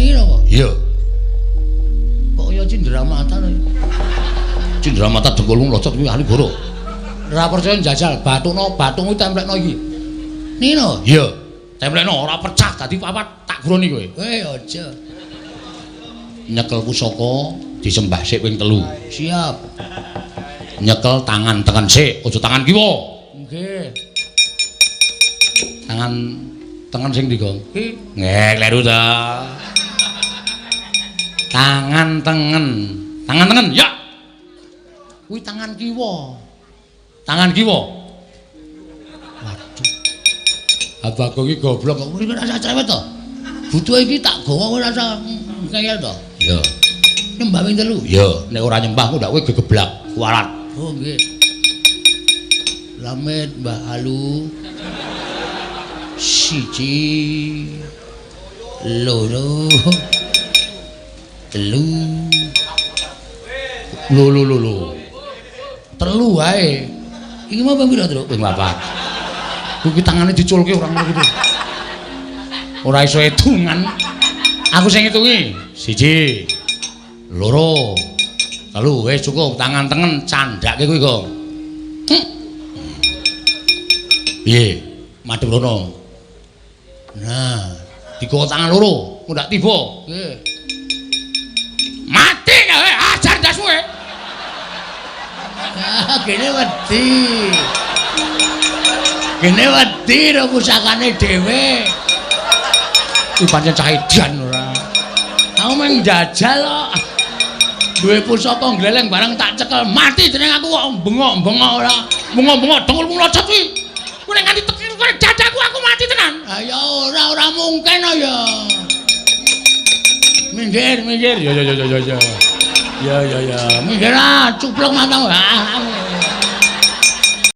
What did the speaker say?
Niki napa? Iya. Kok kaya cindramata lho. Cindramata dengkulmu locot kuwi ahli goro. Ora percaya njajal bathukno kuwi templekno iki. Niki lho. Iya. Templekno ora pecah dadi papat tak groni kowe. Aja. Nyekel pusaka disembah sik ping 3. Siap. Nyekel tangan tengen sik, aja tangan kiwa. Nggih. Tangan tengen sing ndi, Gong? Iki Kleru ta. Tangan tengen. Tangan tengen, ya. kuwi tangan kiwa. Tangan kiwa. Waduh. Abang iki goblok kok mrene rasa cerewet to. Butuh iki tak gawa kowe rasa ngeyel to. Iya. Nyembah ping 3. Iya, nek ora nyembah ku ndak kowe gegeblak, kualat. Oh nggih. Lamet Mbah Alu. Siji. Loro. Telu. Lho. Telu wae. Iki mau ping pira, Truk? Ping 4. Kuwi tangane diculke ora ngono gitu. Ora iso edungan. Aku sing ngitungi. 1, 2, 3. Wis cukup tangan tengen candhake kuwi, Gong. Piye? Madhep rono. Nah, Digawa tangan loro, ndak tiba. nggih. Mati kowe, ajar dasmu kowe. Ah, kene wedi. Kene wedi ro pusakane dhewe. Kuwi pancen cah edan ora. Aku meng jajal kok. Duwe pusaka gleleng barang tak cekel mati jeneng aku kok bengok-bengok ora. Bengok-bengok dengkulmu locot kuwi. Kuwi nek nganti tekir kowe dadaku aku mati tenan. Ah ya ora mungkin ya. Minggir. Ya. Ya. Minggir ah, cuplek matamu. Ah.